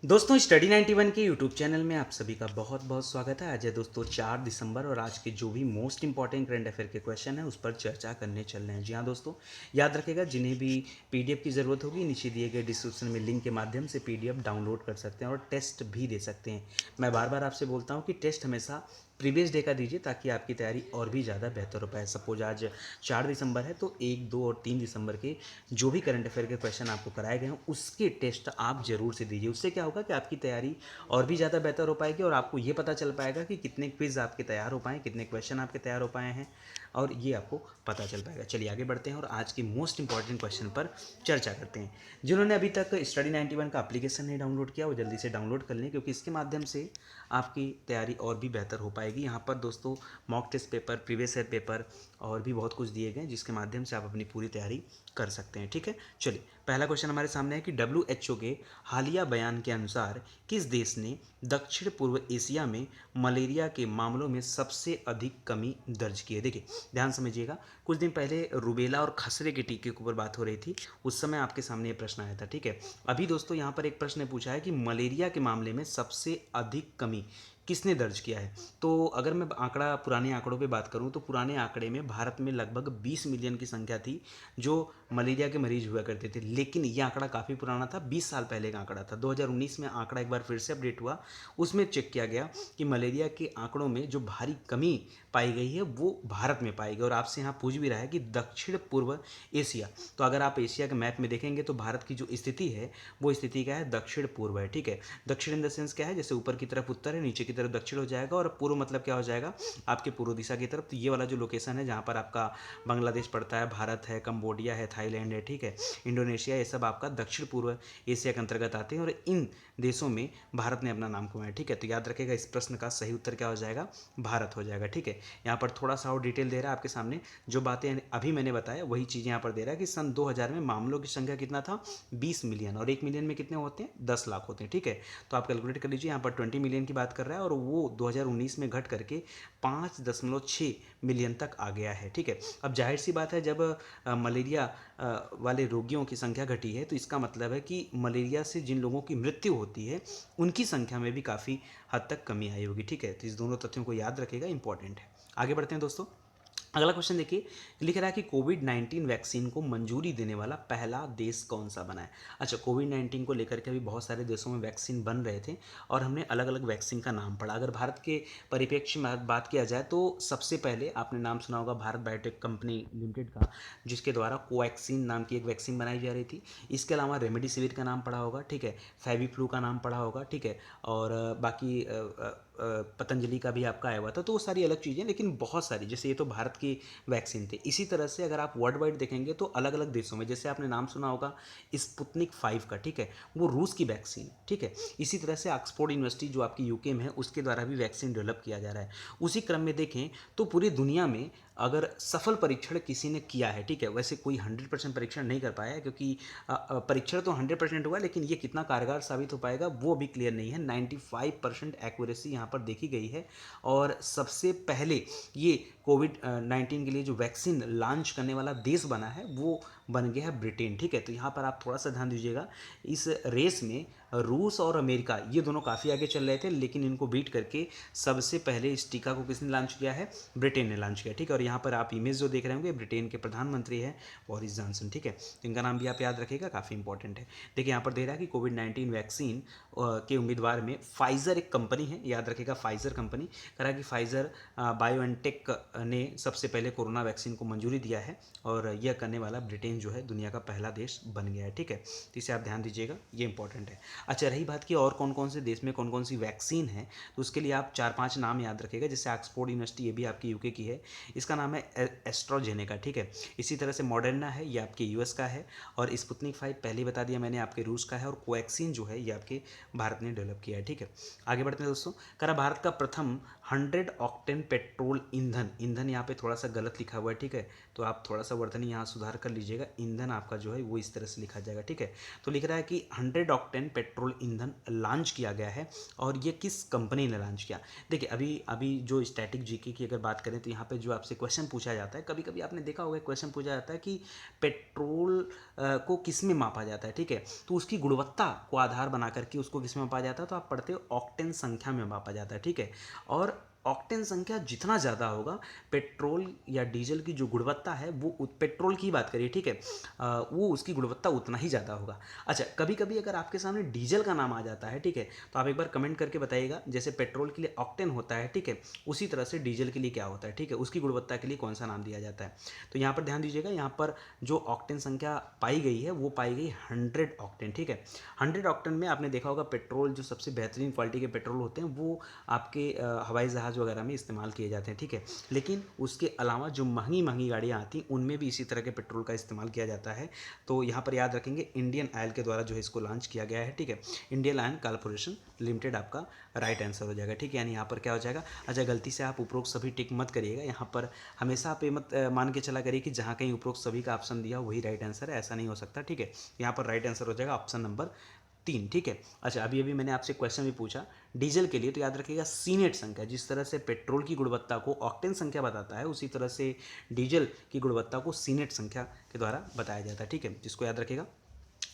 दोस्तों स्टडी 91 के YouTube channel में आप सभी का बहुत बहुत स्वागत है। आज है दोस्तों 4 दिसंबर और आज के जो भी मोस्ट इंपॉर्टेंट करंट अफेयर के क्वेश्चन है उस पर चर्चा करने चल रहे हैं। जी हाँ दोस्तों, याद रखिएगा जिन्हें भी पीडीएफ की ज़रूरत होगी नीचे दिए गए डिस्क्रिप्शन में लिंक के माध्यम से पीडीएफ डाउनलोड कर सकते हैं और टेस्ट भी दे सकते हैं। मैं बार बार आपसे बोलता हूँ कि टेस्ट हमेशा प्रीवियस डे का दीजिए ताकि आपकी तैयारी और भी ज़्यादा बेहतर हो पाए। सपोज आज 4 दिसंबर है तो 1, 2 और 3 दिसंबर के जो भी करंट अफेयर के क्वेश्चन आपको कराए गए हैं उसके टेस्ट आप जरूर से दीजिए। उससे क्या होगा कि आपकी तैयारी और भी ज़्यादा बेहतर हो पाएगी और आपको ये पता चल पाएगा कि कितने क्विज आपके तैयार हो पाए, कितने क्वेश्चन आपके तैयार हो पाए हैं और ये आपको पता चल पाएगा। चलिए आगे बढ़ते हैं और आज के मोस्ट इंपॉर्टेंट क्वेश्चन पर चर्चा करते हैं। जिन्होंने अभी तक स्टडी 91 का एप्लीकेशन नहीं डाउनलोड किया वो जल्दी से डाउनलोड कर लें, क्योंकि इसके माध्यम से आपकी तैयारी और भी बेहतर हो पाएगी। यहाँ पर दोस्तों mock test paper, previous year paper और भी बहुत कुछ दिए गए जिसके माध्यम से आप अपनी पूरी तैयारी कर सकते हैं। ठीक है, चलिए पहला क्वेश्चन हमारे सामने है कि WHO के हालिया बयान के अनुसार किस देश ने दक्षिण पूर्व एशिया में मलेरिया के मामलों में सबसे अधिक कमी दर्ज की है। देखिए ध्यान समझिएगा, कुछ दिन पहले रूबेला और खसरे के टीके के ऊपर बात हो रही थी, उस समय आपके सामने ये प्रश्न आया था। ठीक है, अभी दोस्तों यहाँ पर एक प्रश्न पूछा है कि मलेरिया के मामले में सबसे अधिक कमी किसने दर्ज किया है। तो अगर मैं पुराने आंकड़ों पे बात करूं तो पुराने आंकड़े में भारत में लगभग 20 मिलियन की संख्या थी जो मलेरिया के मरीज हुआ करते थे, लेकिन ये आंकड़ा काफ़ी पुराना था, 20 साल पहले का आंकड़ा था। 2019 में आंकड़ा एक बार फिर से अपडेट हुआ, उसमें चेक किया गया कि मलेरिया के आंकड़ों में जो भारी कमी पाई गई है वो भारत में पाई गई। और आपसे यहाँ पूछ भी रहा है कि दक्षिण पूर्व एशिया, तो अगर आप एशिया के मैप में देखेंगे तो भारत की जो स्थिति है वो स्थिति क्या है, दक्षिण पूर्व है। ठीक है, दक्षिण इन द सेंस क्या है, जैसे ऊपर की तरफ उत्तर है, नीचे की तरफ दक्षिण हो जाएगा और पूर्व मतलब क्या हो जाएगा, आपके पूर्व दिशा की तरफ। तो ये वाला जो लोकेशन है जहाँ पर आपका बांग्लादेश पड़ता है, भारत है, कंबोडिया है, थाईलैंड है, ठीक है, इंडोनेशिया, ये सब आपका दक्षिण पूर्व एशिया के अंतर्गत आते हैं और इन देशों में भारत ने अपना नाम कमाया। ठीक है, तो याद रखेगा इस प्रश्न का सही उत्तर क्या हो जाएगा, भारत हो जाएगा। ठीक है, यहाँ पर थोड़ा सा और डिटेल दे रहा है आपके सामने, जो बातें अभी मैंने बताया वही चीज़ यहाँ पर दे रहा है कि सन 2000 में मामलों की संख्या कितना था, 20 मिलियन, और 1 मिलियन में कितने होते हैं, 10 लाख होते हैं। ठीक है, तो आप कैलकुलेट कर लीजिए, यहाँ पर 20 मिलियन की बात कर रहा है और वो 2019 में घट करके 5.6 मिलियन तक आ गया है। ठीक है, अब जाहिर सी बात है जब मलेरिया वाले रोगियों की संख्या घटी है तो इसका मतलब है कि मलेरिया से जिन लोगों की मृत्यु होती है उनकी संख्या में भी काफ़ी हद तक कमी आई होगी। ठीक है, तो इस दोनों तथ्यों को याद रखेगा, इंपॉर्टेंट है। आगे बढ़ते हैं दोस्तों, अगला क्वेश्चन देखिए, लिख रहा है कि कोविड-19 वैक्सीन को मंजूरी देने वाला पहला देश कौन सा बना है। अच्छा, कोविड-19 को लेकर के अभी बहुत सारे देशों में वैक्सीन बन रहे थे और हमने अलग अलग वैक्सीन का नाम पढ़ा। अगर भारत के परिप्रेक्ष्य में बात किया जाए तो सबसे पहले आपने नाम सुना होगा भारत बायोटेक कंपनी लिमिटेड का, जिसके द्वारा कोवैक्सीन नाम की एक वैक्सीन बनाई जा रही थी। इसके अलावा रेमडेसिविर का नाम पढ़ा होगा, ठीक है, फेविफ्लू का नाम पढ़ा होगा, ठीक है, और बाकी पतंजलि का भी आपका आया हुआ था। तो वो सारी अलग चीज़ें, लेकिन बहुत सारी, जैसे ये तो भारत की वैक्सीन थे। इसी तरह से अगर आप वर्ल्ड वाइड देखेंगे तो अलग अलग देशों में, जैसे आपने नाम सुना होगा स्पुतनिक 5 का, ठीक है, वो रूस की वैक्सीन, ठीक है। इसी तरह से ऑक्सफोर्ड यूनिवर्सिटी जो आपकी यूके में है उसके द्वारा भी वैक्सीन डेवलप किया जा रहा है। उसी क्रम में देखें तो पूरी दुनिया में अगर सफल परीक्षण किसी ने किया है, ठीक है, वैसे कोई 100% परीक्षण नहीं कर पाया है, क्योंकि परीक्षण तो 100% हुआ, लेकिन ये कितना कारगर साबित हो पाएगा वो भी क्लियर नहीं है। 95% एक्यूरेसी यहाँ पर देखी गई है और सबसे पहले ये कोविड-19 के लिए जो वैक्सीन लॉन्च करने वाला देश बना है वो बन गया है ब्रिटेन। ठीक है, तो यहाँ पर आप थोड़ा सा ध्यान दीजिएगा, इस रेस में रूस और अमेरिका ये दोनों काफ़ी आगे चल रहे थे, लेकिन इनको बीट करके सबसे पहले इस टीका को किसने लॉन्च किया है, ब्रिटेन ने लॉन्च किया। ठीक है, और यहाँ पर आप इमेज जो देख रहे होंगे ब्रिटेन के प्रधानमंत्री हैं बोरिस जॉनसन। ठीक है, तो इनका नाम भी आप याद रखिएगा, काफ़ी इंपॉर्टेंट है। देखिए यहाँ पर दे रहा है कि कोविड-19 वैक्सीन के उम्मीदवार में फाइजर एक कंपनी है, याद रखिएगा फाइजर कंपनी, कह रहा है कि फाइजर बायोएनटेक ने सबसे पहले कोरोना वैक्सीन को मंजूरी दिया है और यह करने वाला ब्रिटेन जो है दुनिया का पहला देश बन गया है। ठीक है, तो इसे आप ध्यान दीजिएगा, ये इंपॉर्टेंट है। अच्छा, रही बात कि और कौन कौन से देश में कौन कौन सी वैक्सीन है, तो उसके लिए आप 4-5 नाम याद रखिएगा। जैसे ऑक्सफोर्ड यूनिवर्सिटी, ये भी आपकी यूके की है, इसका नाम है एस्ट्राजेनेका। ठीक है, इसी तरह से मॉडर्ना है, ये आपके यूएस का है, और स्पुतनिक 5 पहले ही बता दिया मैंने आपके रूस का है, और कोवैक्सीन जो है ये आपके भारत ने डेवलप किया है। ठीक है, आगे बढ़ते हैं दोस्तों, करा भारत का प्रथम 100 ऑक्टेन पेट्रोल ईंधन, ईंधन यहाँ पे थोड़ा सा गलत लिखा हुआ है, ठीक है, तो आप थोड़ा सा वर्तनी यहाँ सुधार कर लीजिएगा, ईंधन आपका जो है वो इस तरह से लिखा जाएगा, ठीक है। तो लिख रहा है कि 100 ऑक्टेन पेट्रोल ईंधन लॉन्च किया गया है, और ये किस कंपनी ने लॉन्च किया। देखिए अभी अभी जो स्टैटिक जीके की अगर बात करें तो यहाँ पे जो आपसे क्वेश्चन पूछा जाता है, कभी कभी आपने देखा होगा क्वेश्चन पूछा जाता है कि पेट्रोल को किस में मापा जाता है, ठीक है, तो उसकी गुणवत्ता को आधार बना करके उसको किस में मापा जाता है, तो आप पढ़ते हो ऑक्टेन संख्या में मापा जाता है, ठीक है। और ऑक्टेन संख्या जितना ज़्यादा होगा, पेट्रोल या डीजल की जो गुणवत्ता है वो पेट्रोल की बात करिए, ठीक है, वो उसकी गुणवत्ता उतना ही ज़्यादा होगा। अच्छा, कभी कभी अगर आपके सामने डीजल का नाम आ जाता है, ठीक है, तो आप एक बार कमेंट करके बताइएगा, जैसे पेट्रोल के लिए ऑक्टेन होता है, ठीक है, उसी तरह से डीजल के लिए क्या होता है, ठीक है, उसकी गुणवत्ता के लिए कौन सा नाम दिया जाता है। तो यहाँ पर ध्यान दीजिएगा, यहाँ पर जो ऑक्टेन संख्या पाई गई है वो पाई गई 100 ऑक्टेन, ठीक है। 100 ऑक्टेन में आपने देखा होगा पेट्रोल जो सबसे बेहतरीन क्वालिटी के पेट्रोल होते हैं वो आपके हवाई जहाज़ वगैरह में इस्तेमाल किए जाते हैं, ठीक है। लेकिन उसके अलावा जो महंगी महंगी गाड़ियाँ आती हैं उनमें भी इसी तरह के पेट्रोल का इस्तेमाल किया जाता है। तो यहाँ पर याद रखेंगे इंडियन ऑयल के द्वारा जो है इसको लॉन्च किया गया है, ठीक है। इंडियन ऑयल कॉर्पोरेशन लिमिटेड आपका राइट आंसर हो जाएगा, ठीक है। यानी यहाँ पर क्या हो जाएगा, अच्छा गलती से आप उपरोक्त सभी टिक मत करिएगा, यहाँ पर हमेशा आप ये मत मान के चला करिए कि जहाँ कहीं उपरोक्त सभी का ऑप्शन दिया वही राइट आंसर है, ऐसा नहीं हो सकता, ठीक है। यहाँ पर राइट आंसर हो जाएगा ऑप्शन नंबर 3, ठीक है। अच्छा अभी अभी मैंने आपसे क्वेश्चन भी पूछा डीजल के लिए, तो याद रखिएगा सीनेट संख्या, जिस तरह से पेट्रोल की गुणवत्ता को ऑक्टेन संख्या बताता है उसी तरह से डीजल की गुणवत्ता को सीनेट संख्या के द्वारा बताया जाता है, ठीक है, जिसको याद रखिएगा।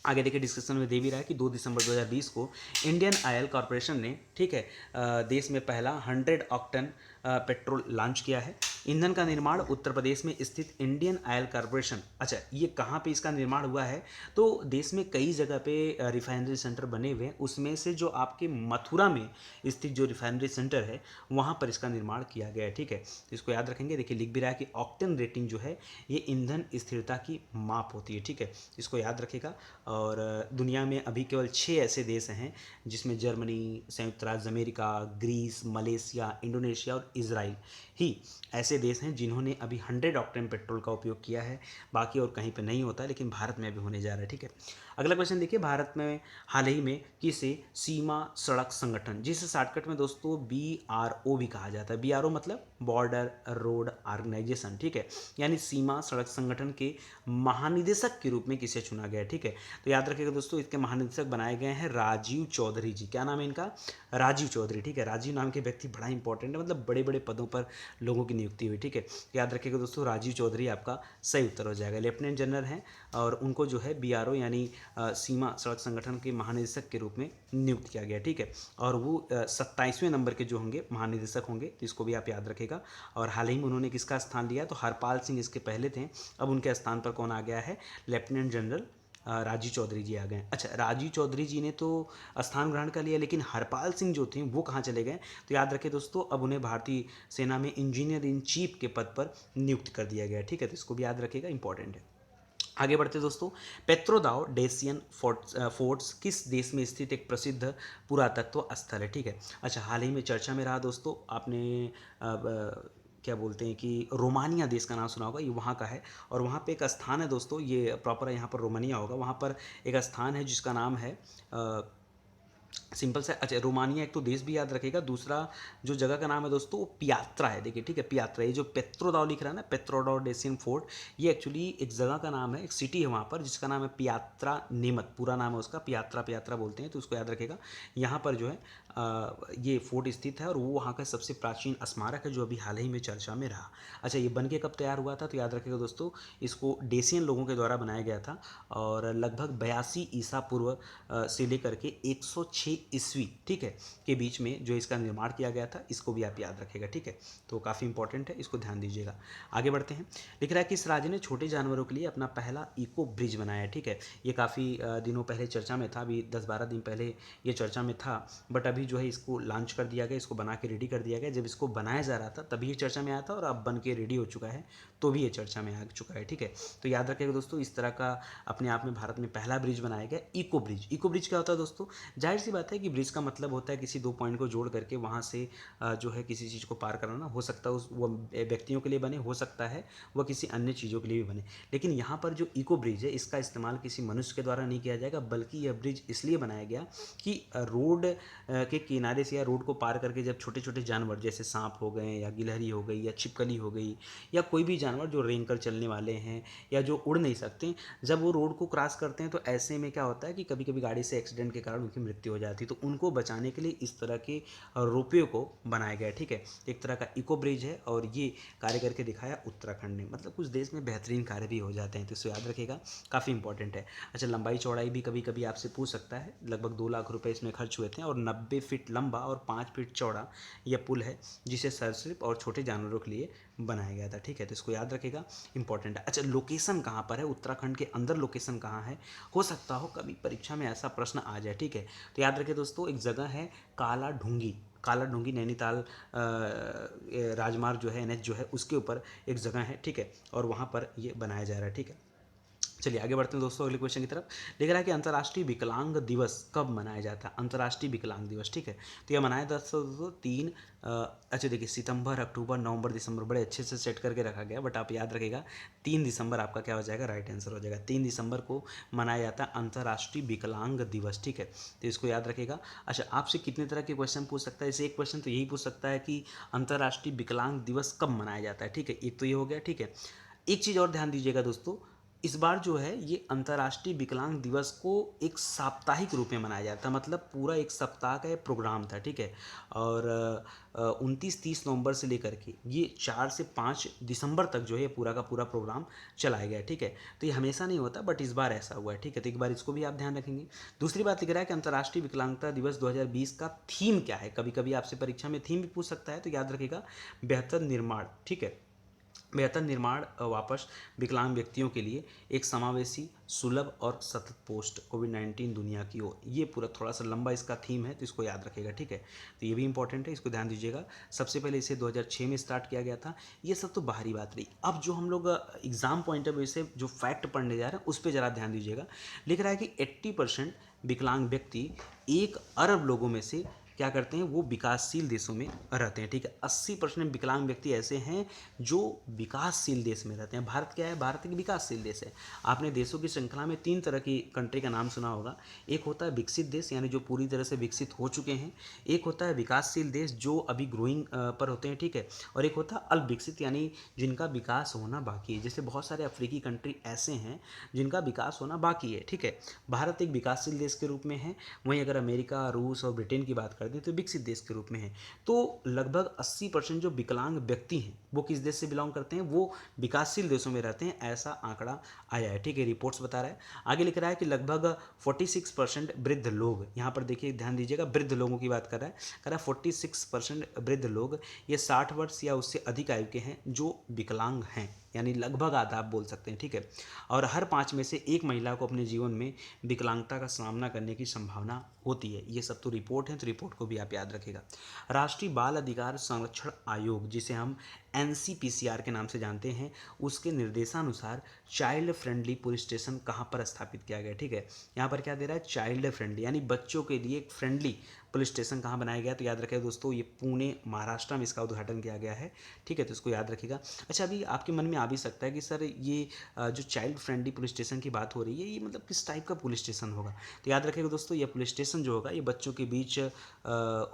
आगे देखिए डिस्कशन में दे भी रहा है कि 2 दिसंबर 2020 को इंडियन ऑयल कॉरपोरेशन ने, ठीक है, देश में पहला 100 ऑक्टेन पेट्रोल लॉन्च किया है। ईंधन का निर्माण उत्तर प्रदेश में स्थित इंडियन ऑयल कॉरपोरेशन, अच्छा ये कहाँ पे इसका निर्माण हुआ है, तो देश में कई जगह पे रिफाइनरी सेंटर बने हुए हैं, उसमें से जो आपके मथुरा में स्थित जो रिफाइनरी सेंटर है वहाँ पर इसका निर्माण किया गया है, ठीक है। तो इसको याद रखेंगे, देखिए लिख भी रहा है कि ऑक्टेन रेटिंग जो है ये ईंधन स्थिरता की माप होती है, ठीक है, इसको याद रखेगा। और दुनिया में अभी केवल 6 ऐसे देश हैं जिसमें जर्मनी, संयुक्त राज्य अमेरिका, ग्रीस, मलेशिया, इंडोनेशिया और इजराइल ही ऐसे देश हैं जिन्होंने अभी 100 ऑक्टेन पेट्रोल का उपयोग किया है, बाकी और कहीं पे नहीं होता, लेकिन भारत में अभी होने जा रहा है, ठीक है। अगला क्वेश्चन देखिए, भारत में हाल ही में किसे सीमा सड़क संगठन, जिसे शॉर्टकट में दोस्तों BRO भी कहा जाता है, BRO मतलब बॉर्डर रोड ऑर्गेनाइजेशन, ठीक है, यानी सीमा सड़क संगठन के महानिदेशक के रूप में किसे चुना गया है, ठीक है। तो याद रखिएगा दोस्तों, इसके महानिदेशक बनाए गए हैं राजीव चौधरी जी, क्या नाम है इनका, राजीव चौधरी, ठीक है। राजीव नाम के व्यक्ति बड़ा इंपॉर्टेंट है, मतलब बड़े बड़े पदों पर लोगों की नियुक्ति हुई, ठीक है। याद रखिएगा दोस्तों, राजीव चौधरी आपका सही उत्तर हो जाएगा, लेफ्टिनेंट जनरल हैं और उनको जो है BRO यानी सीमा सड़क संगठन के महानिदेशक के रूप में नियुक्त किया गया, ठीक है। और वो 27वें नंबर के जो होंगे महानिदेशक होंगे, तो इसको भी आप याद रखेगा। और हाल ही में उन्होंने किसका स्थान लिया, तो हरपाल सिंह इसके पहले थे, अब उनके स्थान पर कौन आ गया है, लेफ्टिनेंट जनरल राजीव चौधरी जी आ गए। अच्छा राजीव चौधरी जी ने तो स्थान ग्रहण कर लिया, लेकिन हरपाल सिंह जो थे वो कहाँ चले गए, तो याद रखें दोस्तों, अब उन्हें भारतीय सेना में इंजीनियर इन चीफ के पद पर नियुक्त कर दिया गया, ठीक है, तो इसको भी याद रखिएगा, इंपॉर्टेंट है। आगे बढ़ते दोस्तों, पेत्रोदाव डेसियन फोर्ट्स किस देश में स्थित एक प्रसिद्ध पुरातत्व स्थल है, ठीक है। अच्छा हाल ही में चर्चा में रहा दोस्तों, आपने क्या बोलते हैं कि रोमानिया देश का नाम सुना होगा, ये वहाँ का है, और वहाँ पे एक स्थान है दोस्तों, ये प्रॉपर यहाँ पर रोमानिया होगा, वहाँ पर एक स्थान है जिसका नाम है सिंपल सा, अच्छा रोमानिया एक तो देश भी याद रखेगा, दूसरा जो जगह का नाम है दोस्तों वो पियात्रा है, देखिए ठीक है, पियात्रा, ये जो पेत्रोदाव लिख रहा है ना, पेत्रोदाव डेसियन फोर्ट, ये एक्चुअली एक जगह का नाम है, एक सिटी है वहाँ पर जिसका नाम है पियात्रा नेमत, पूरा नाम है उसका, पियात्रा पियात्रा बोलते हैं, तो उसको याद रखेगा। यहाँ पर जो है ये फोर्ट स्थित है और वो वहाँ का सबसे प्राचीन स्मारक है जो अभी हाल ही में चर्चा में रहा। अच्छा ये बन के कब तैयार हुआ था, तो याद रखेगा दोस्तों, इसको डेसियन लोगों के द्वारा बनाया गया था और लगभग 82 ईसा पूर्व से लेकर के 106 ईस्वी, ठीक है, के बीच में जो इसका निर्माण किया गया था, इसको भी आप याद रखेगा, ठीक है, तो काफ़ी इंपॉर्टेंट है, इसको ध्यान दीजिएगा। आगे बढ़ते हैं, लिख रहा है कि इस राज्य ने छोटे जानवरों के लिए अपना पहला इको ब्रिज बनाया है, ठीक है, ये काफ़ी दिनों पहले चर्चा में था, अभी 10-12 दिन पहले ये चर्चा में था, बट अभी जो है इसको लॉन्च कर दिया गया, इसको बना के रेडी कर दिया गया, जब इसको बनाया जा रहा था तभी ये चर्चा में आया था और अब बन के रेडी हो चुका है तो भी ये चर्चा में आ चुका है, ठीक है। तो याद रखिएगा दोस्तों, इस तरह का अपने आप में भारत में पहला ब्रिज बनाया गया इको ब्रिज। इको ब्रिज क्या होता है दोस्तों, जाहिर सी बात है जाता है कि ब्रिज का मतलब होता है किसी दो पॉइंट को जोड़ करके वहाँ से जो है किसी चीज़ को पार कराना। हो सकता है उस वो व्यक्तियों के लिए बने, हो सकता है वह किसी अन्य चीज़ों के लिए भी बने। लेकिन यहाँ पर जो इको ब्रिज है इसका इस्तेमाल किसी मनुष्य के द्वारा नहीं किया जाएगा, बल्कि यह ब्रिज इसलिए बनाया गया कि रोड के किनारे से या रोड को पार करके जब छोटे छोटे जानवर जैसे सांप हो गए या गिलहरी हो गई या छिपकली हो गई या कोई भी जानवर जो रेंग कर चलने वाले हैं या जो उड़ नहीं सकते, जब वो रोड को क्रॉस करते हैं तो ऐसे में क्या होता है कि कभी कभी गाड़ी से एक्सीडेंट के कारण उनकी मृत्यु हो जाती है। तो उनको बचाने के लिए इस तरह के रोपवे को बनाया गया है। ठीक है, एक तरह का इको ब्रिज है और ये कार्य करके दिखाया उत्तराखंड ने। मतलब कुछ देश में बेहतरीन कार्य भी हो जाते हैं, तो इसे याद रखिएगा, काफ़ी इंपॉर्टेंट है। अच्छा, लंबाई चौड़ाई भी कभी कभी आपसे पूछ सकता है। लगभग 2 लाख रुपए इसमें खर्च हुए थे और 90 फीट लंबा और 5 फीट चौड़ा यह पुल है, जिसे सरीसृप और छोटे जानवरों के लिए बनाया गया था। ठीक है, तो इसको याद रखेगा, इंपॉर्टेंट है। अच्छा, लोकेशन कहाँ पर है, उत्तराखंड के अंदर लोकेशन कहाँ है, हो सकता हो कभी परीक्षा में ऐसा प्रश्न आ जाए। ठीक है, तो याद रखिए दोस्तों, एक जगह है काला ढूंगी। काला ढूंगी नैनीताल राजमार्ग जो है, NH जो है, उसके ऊपर एक जगह है। ठीक है, और वहाँ पर ये बनाया जा रहा है। ठीक है, चलिए आगे बढ़ते हैं दोस्तों अगले क्वेश्चन की तरफ। लिख रहा है कि अंतर्राष्ट्रीय विकलांग दिवस कब मनाया जाता है। अंतर्राष्ट्रीय विकलांग दिवस, ठीक है, तो यह मनाया दोस्तों 3 अच्छा देखिए, सितंबर, अक्टूबर, नवंबर, दिसंबर, बड़े अच्छे से सेट करके रखा गया, बट आप याद रखिएगा 3 दिसंबर आपका क्या हो जाएगा, राइट आंसर हो जाएगा। 3 दिसंबर को मनाया जाता है अंतर्राष्ट्रीय विकलांग दिवस। ठीक है, तो इसको याद रखिएगा। अच्छा, आपसे कितने तरह के क्वेश्चन पूछ सकता है, जैसे एक क्वेश्चन तो यही पूछ सकता है कि अंतर्राष्ट्रीय विकलांग दिवस कब मनाया जाता है। ठीक है, एक तो ये हो गया। ठीक है, एक चीज़ और ध्यान दीजिएगा दोस्तों, इस बार जो है ये अंतर्राष्ट्रीय विकलांग दिवस को एक साप्ताहिक रूप में मनाया जाता है, मतलब पूरा एक सप्ताह का एक प्रोग्राम था। ठीक है, और 29-30 नवंबर से लेकर के ये 4 से 5 दिसंबर तक जो है ये पूरा का पूरा प्रोग्राम चलाया गया। ठीक है, तो ये हमेशा नहीं होता, बट इस बार ऐसा हुआ है। ठीक है, तो एक बार इसको भी आप ध्यान रखेंगे। दूसरी बात लिख रहा है कि अंतर्राष्ट्रीय विकलांगता दिवस 2020 का थीम क्या है। कभी कभी आपसे परीक्षा में थीम भी पूछ सकता है, तो याद रखिएगा बेहतर निर्माण। ठीक है, बेहतर निर्माण वापस विकलांग व्यक्तियों के लिए एक समावेशी, सुलभ और सतत पोस्ट कोविड-19 दुनिया की ओर। ये पूरा थोड़ा सा लंबा इसका थीम है, तो इसको याद रखिएगा। ठीक है, तो ये भी इंपॉर्टेंट है, इसको ध्यान दीजिएगा। सबसे पहले इसे 2006 में स्टार्ट किया गया था। ये सब तो बाहरी बात रही। अब जो हम लोग एग्जाम पॉइंट ऑफ व्यू से जो फैक्ट पढ़ने जा रहे हैं उस पर ज़रा ध्यान दीजिएगा। लिख रहा है कि 80% विकलांग व्यक्ति 1 अरब लोगों में से क्या करते हैं, वो विकासशील देशों में रहते हैं। ठीक है, 80% विकलांग व्यक्ति ऐसे हैं जो विकासशील देश में रहते हैं। भारत क्या है, भारत एक विकासशील देश है। आपने देशों की श्रृंखला में 3 तरह की कंट्री का नाम सुना होगा। एक होता है विकसित देश, यानी जो पूरी तरह से विकसित हो चुके हैं। एक होता है विकासशील देश जो अभी ग्रोइंग पर होते हैं। ठीक है, और एक होता है अल्प विकसित, यानी जिनका विकास होना बाकी है। जैसे बहुत सारे अफ्रीकी कंट्री ऐसे हैं जिनका विकास होना बाकी है। ठीक है, भारत एक विकासशील देश के रूप में है। वहीं अगर अमेरिका, रूस और ब्रिटेन की बात करते हैं तो विकसित देश के रूप में है। तो लगभग 80% जो विकलांग व्यक्ति हैं वो किस देश से बिलोंग करते हैं, वो विकासशील देशों में रहते हैं, ऐसा आंकड़ा आया है। ठीक है, रिपोर्ट्स बता रहा है। आगे लिख रहा है कि लगभग 46% वृद्ध लोग, यहाँ पर देखिए ध्यान दीजिएगा, वृद्ध लोगों की बात कर रहा है। कह रहा है 46% वृद्ध लोग ये 60 वर्ष या उससे अधिक आयु के हैं जो विकलांग हैं, यानी लगभग आधा आप बोल सकते हैं। ठीक है, और हर 5 में से एक महिला को अपने जीवन में विकलांगता का सामना करने की संभावना होती है। ये सब तो रिपोर्ट है, तो रिपोर्ट को भी आप याद रखेगा। राष्ट्रीय बाल अधिकार संरक्षण आयोग, जिसे हम NCPCR के नाम से जानते हैं, उसके निर्देशानुसार चाइल्ड फ्रेंडली पुलिस स्टेशन कहाँ पर स्थापित किया गया। ठीक है, यहाँ पर क्या दे रहा है, चाइल्ड फ्रेंडली, यानी बच्चों के लिए एक फ्रेंडली पुलिस स्टेशन कहाँ बनाया गया, तो याद रखें दोस्तों, ये पुणे महाराष्ट्र में इसका उद्घाटन किया गया है। ठीक है, तो इसको याद रखिएगा। अच्छा, अभी आपके मन में आ भी सकता है कि सर ये जो चाइल्ड फ्रेंडली पुलिस स्टेशन की बात हो रही है, ये मतलब किस टाइप का पुलिस स्टेशन होगा। तो याद रखिएगा दोस्तों, ये पुलिस स्टेशन जो होगा ये बच्चों के बीच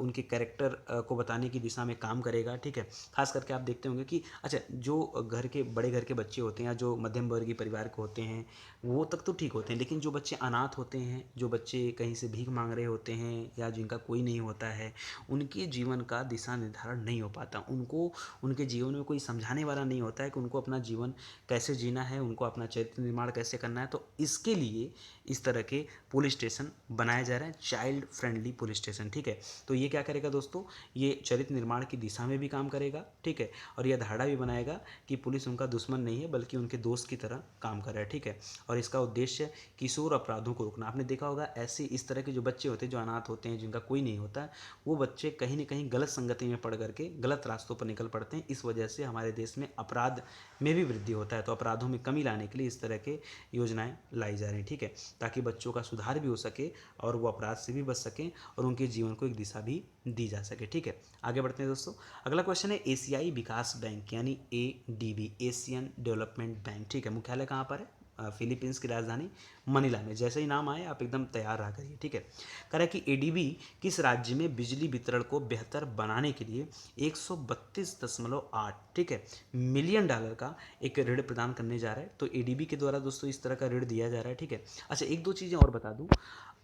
उनके कैरेक्टर को बताने की दिशा में काम करेगा। ठीक है, खास करके आप देखते होंगे कि अच्छा, जो बड़े घर के बच्चे होते हैं या जो मध्यम वर्गीय परिवार के होते हैं वो तक तो ठीक होते हैं, लेकिन जो बच्चे अनाथ होते हैं, जो बच्चे कहीं से भीख मांग रहे होते हैं या जिनका कोई नहीं होता है, उनके जीवन का दिशा निर्धारण नहीं हो पाता। उनको उनके जीवन में कोई समझाने वाला नहीं होता है कि उनको अपना जीवन कैसे जीना है, उनको अपना चरित्र निर्माण कैसे करना है। तो इसके लिए इस तरह के पुलिस स्टेशन बनाए जा रहे हैं, चाइल्ड फ्रेंडली पुलिस स्टेशन। ठीक है, तो ये क्या करेगा दोस्तों, ये चरित्र निर्माण की दिशा में भी काम करेगा। ठीक है, और यह धारणा भी बनाएगा कि पुलिस उनका दुश्मन नहीं है बल्कि उनके दोस्त की तरह काम कर रहा है। ठीक है, और इसका उद्देश्य किशोर अपराधों को रोकना। आपने देखा होगा ऐसे इस तरह के जो बच्चे होते हैं, जो अनाथ होते हैं, जिनका कोई नहीं होता, वो बच्चे कहीं ना कहीं गलत संगति में पड़ करके गलत रास्तों पर निकल पड़ते हैं। इस वजह से हमारे देश में अपराध में भी वृद्धि होता है। तो अपराधों में कमी लाने के लिए इस तरह के योजनाएं लाई जा रही हैं। ठीक है, ताकि बच्चों का सुधार भी हो सके और वो अपराध अपराध से भी बच सकें और उनके जीवन को एक दिशा भी दी जा सके। ठीक है, आगे बढ़ते हैं दोस्तों। अगला क्वेश्चन है एशियाई विकास बैंक यानी एडीबी, एशियन डेवलपमेंट बैंक। ठीक है, मुख्यालय कहाँ पर है? फिलीपींस की राजधानी मनीला में। जैसे ही नाम आए आप एकदम तैयार रहा करिए। ठीक है, कह रहा है कि एडीबी किस राज्य में बिजली वितरण को बेहतर बनाने के लिए 132.8, ठीक है, मिलियन डॉलर का एक ऋण प्रदान करने जा रहा है। तो एडीबी के द्वारा दोस्तों इस तरह का ऋण दिया जा रहा है। ठीक है, अच्छा एक दो चीज़ें और बता दूं।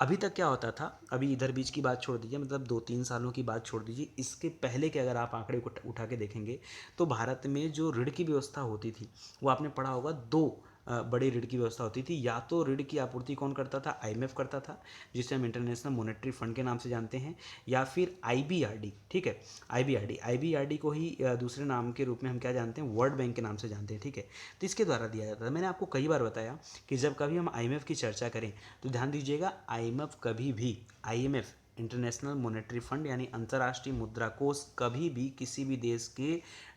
अभी तक क्या होता था, अभी इधर बीच की बात छोड़ दीजिए, मतलब 2-3 सालों की बात छोड़ दीजिए, इसके पहले के अगर आप आंकड़े उठा के देखेंगे तो भारत में जो ऋण की व्यवस्था होती थी वो आपने पढ़ा होगा, दो बड़े ऋण की व्यवस्था होती थी। या तो ऋण की आपूर्ति कौन करता था? आईएमएफ करता था, जिसे हम इंटरनेशनल मॉनेटरी फंड के नाम से जानते हैं, या फिर आईबीआरडी। ठीक है, आईबीआरडी को ही दूसरे नाम के रूप में हम क्या जानते हैं? वर्ल्ड बैंक के नाम से जानते हैं। ठीक है, तो इसके द्वारा दिया जाता था। मैंने आपको कई बार बताया कि जब कभी हम आईएमएफ की चर्चा करें तो ध्यान दीजिएगा, आईएमएफ कभी भी, आईएमएफ इंटरनेशनल मॉनेटरी फंड यानी अंतर्राष्ट्रीय मुद्रा कोष, कभी भी किसी भी देश के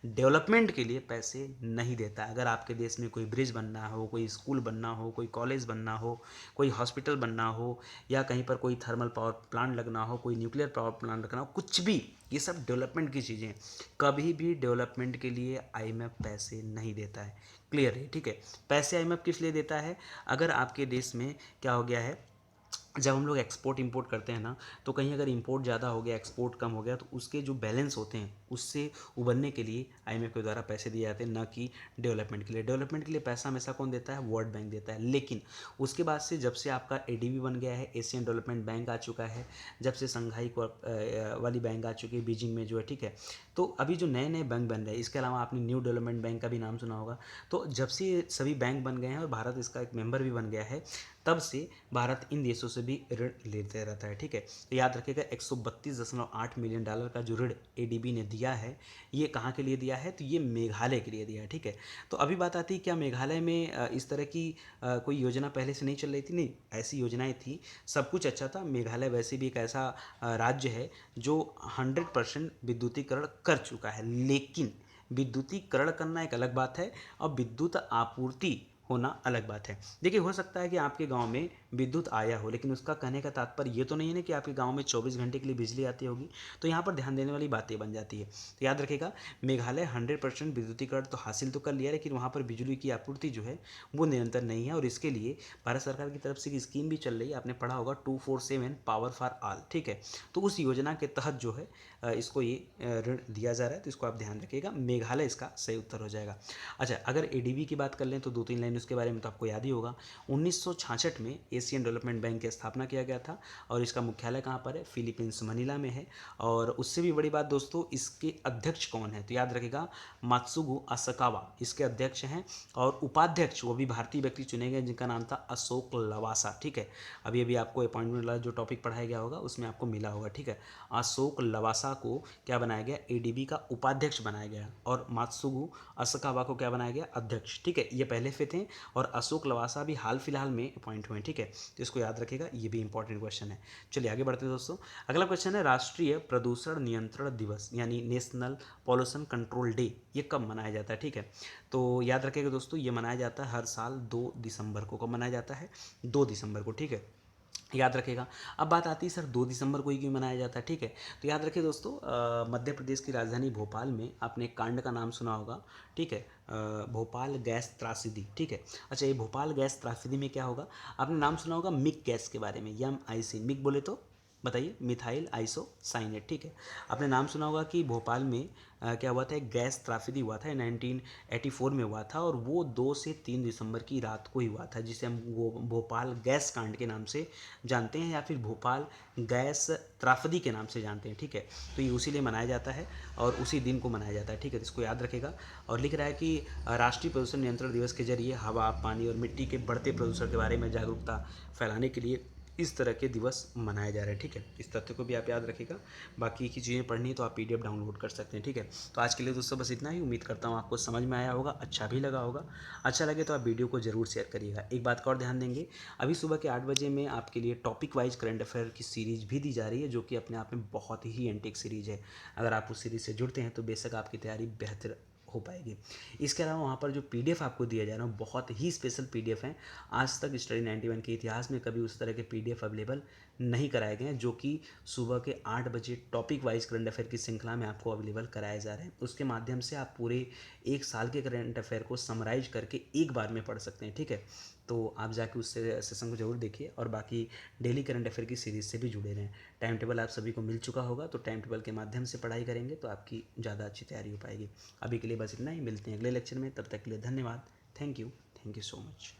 डेवलपमेंट के लिए पैसे नहीं देता। अगर आपके देश में कोई ब्रिज बनना हो, कोई स्कूल बनना हो, कोई कॉलेज बनना हो, कोई हॉस्पिटल बनना हो, या कहीं पर कोई थर्मल पावर प्लांट लगना हो, कोई न्यूक्लियर पावर प्लांट लगना हो, कुछ भी, ये सब डेवलपमेंट की चीज़ें, कभी भी डेवलपमेंट के लिए आईएमएफ पैसे नहीं देता है। क्लियर है? ठीक है, पैसे आईएमएफ किस लिए देता है? अगर आपके देश में क्या हो गया है, जब हम लोग एक्सपोर्ट इंपोर्ट करते हैं ना, तो कहीं अगर इंपोर्ट ज़्यादा हो गया, एक्सपोर्ट कम हो गया, तो उसके जो बैलेंस होते हैं उससे उबरने के लिए आईएमएफ के द्वारा पैसे दिए जाते हैं, न कि डेवलपमेंट के लिए। डेवलपमेंट के लिए पैसा हमेशा कौन देता है? वर्ल्ड बैंक देता है। लेकिन उसके बाद से जब से आपका एडीबी बन गया है, एशियन डेवलपमेंट बैंक आ चुका है, जब से संघाई वाली बैंक आ चुकी है बीजिंग में जो है, ठीक है, तो अभी जो नए नए बैंक बन रहे हैं, इसके अलावा आपने न्यू डेवलपमेंट बैंक का भी नाम सुना होगा। तो जब से ये सभी बैंक बन गए हैं और भारत इसका एक मेंबर भी बन गया है, तब से भारत इन देशों से भी ऋण लेते रहता है। ठीक है, तो याद रखिएगा 132.8 मिलियन डॉलर का जो ऋण एडीबी ने दिया है, ये कहाँ के लिए दिया है? तो ये मेघालय के लिए दिया है। ठीक है, तो अभी बात आती है क्या मेघालय में इस तरह की कोई योजना पहले से नहीं चल रही थी? नहीं, ऐसी योजनाएं थी, सब कुछ अच्छा था। मेघालय वैसे भी एक ऐसा राज्य है जो 100% विद्युतीकरण कर चुका है। लेकिन विद्युतीकरण करना एक अलग बात है और विद्युत आपूर्ति होना अलग बात है। देखिए, हो सकता है कि आपके गांव में विद्युत आया हो, लेकिन उसका कहने का तात्पर्य ये तो नहीं है ना कि आपके गांव में 24 घंटे के लिए बिजली आती होगी। तो यहाँ पर ध्यान देने वाली बातें बन जाती है। तो याद रखिएगा, मेघालय 100% विद्युतीकरण तो हासिल तो कर लिया, लेकिन वहाँ पर बिजली की आपूर्ति जो है वो निरंतर नहीं है। और इसके लिए भारत सरकार की तरफ से एक स्कीम भी चल रही है, आपने पढ़ा होगा 247 पावर फॉर ऑल। ठीक है, तो उस योजना के तहत जो है इसको ये ऋण दिया जा रहा है। तो इसको आप ध्यान रखिएगा, मेघालय इसका सही उत्तर हो जाएगा। अच्छा, अगर एडीबी की बात कर लें तो 2-3 लाइन उसके बारे में तो आपको याद ही होगा। 1966 में एशियन डेवलपमेंट बैंक की स्थापना किया गया था और इसका मुख्यालय कहाँ पर है? फिलीपींस मनीला में है। और उससे भी बड़ी बात दोस्तों, इसके अध्यक्ष कौन है? तो याद रखिएगा, मात्सुगु असाकावा इसके अध्यक्ष हैं, और उपाध्यक्ष वो भी भारतीय व्यक्ति चुने गए जिनका नाम था अशोक लवासा। ठीक है, अभी अभी आपको अपॉइंटमेंट वाला जो टॉपिक पढ़ाया गया होगा उसमें आपको मिला होगा। ठीक है, अशोक लवासा को क्या बनाया गया? एडीबी का उपाध्यक्ष बनाया गया, और मात्सुगु असाकावा को क्या बनाया गया? अध्यक्ष। ठीक है, ये पहले से थे, और अशोक लवासा भी हाल फिलहाल में अपॉइंट हुए। ठीक है, तो इसको याद रखिएगा, ये भी इंपॉर्टेंट क्वेश्चन है। चलिए आगे बढ़ते हैं दोस्तों। अगला क्वेश्चन है राष्ट्रीय प्रदूषण नियंत्रण दिवस यानी नेशनल पॉल्यूशन कंट्रोल डे, ये कब मनाया जाता है? ठीक है, तो याद रखिएगा दोस्तों, ये मनाया जाता है हर साल 2 दिसंबर को। कब मनाया जाता है? 2 दिसंबर को। ठीक है, याद रखेगा। अब बात आती है सर 2 दिसंबर को ही क्यों मनाया जाता है? ठीक है, तो याद रखिए दोस्तों, मध्य प्रदेश की राजधानी भोपाल में आपने एक कांड का नाम सुना होगा। ठीक है, भोपाल गैस त्रासदी। ठीक है, अच्छा, ये भोपाल गैस त्रासदी में क्या होगा? आपने नाम सुना होगा मिग गैस के बारे में, MIC। मिग बोले तो बताइए, मिथाइल आइसोसाइनेट। ठीक है, आपने नाम सुना होगा कि भोपाल में क्या हुआ था? एक गैस त्रासदी हुआ था, 1984 में हुआ था, और वो 2 से 3 दिसंबर की रात को ही हुआ था, जिसे हम वो भोपाल गैस कांड के नाम से जानते हैं, या फिर भोपाल गैस त्रासदी के नाम से जानते हैं। ठीक है, तो ये उसी लिए मनाया जाता है और उसी दिन को मनाया जाता है। ठीक है, तो इसको याद रखेगा। और लिख रहा है कि राष्ट्रीय प्रदूषण नियंत्रण दिवस के जरिए हवा, पानी और मिट्टी के बढ़ते प्रदूषण के बारे में जागरूकता फैलाने के लिए इस तरह के दिवस मनाए जा रहे हैं। ठीक है, इस तथ्य को भी आप याद रखिएगा। बाकी की चीज़ें पढ़नी है तो आप PDF डाउनलोड कर सकते हैं। ठीक है, तो आज के लिए दोस्तों बस इतना ही। उम्मीद करता हूँ आपको समझ में आया होगा, अच्छा भी लगा होगा। अच्छा लगे तो आप वीडियो को जरूर शेयर करिएगा। एक बात का और ध्यान देंगे, अभी सुबह के 8 बजे में आपके लिए टॉपिक वाइज करंट अफेयर की सीरीज भी दी जा रही है, जो कि अपने आप में बहुत ही एंटिक सीरीज है। अगर आप उस सीरीज से जुड़ते हैं तो बेशक आपकी तैयारी बेहतर हो पाएगी। इसके अलावा वहाँ पर जो पीडीएफ आपको दिया जा रहा है बहुत ही स्पेशल पीडीएफ हैं। आज तक स्टडी 91 के इतिहास में कभी उस तरह के पीडीएफ अवेलेबल नहीं कराए गए हैं, जो कि सुबह के 8 बजे टॉपिक वाइज करंट अफेयर की श्रृंखला में आपको अवेलेबल कराए जा रहे हैं। उसके माध्यम से आप पूरे 1 साल के करंट अफेयर को समराइज करके एक बार में पढ़ सकते हैं, ठीक है। तो आप जाके उस सेशन को जरूर देखिए और बाकी डेली करंट अफेयर की सीरीज़ से भी जुड़े रहें। टाइम टेबल आप सभी को मिल चुका होगा, तो टाइम टेबल के माध्यम से पढ़ाई करेंगे तो आपकी ज़्यादा अच्छी तैयारी हो पाएगी। अभी के लिए बस इतना ही, मिलते हैं अगले लेक्चर में, तब तक के लिए धन्यवाद। Thank you so much.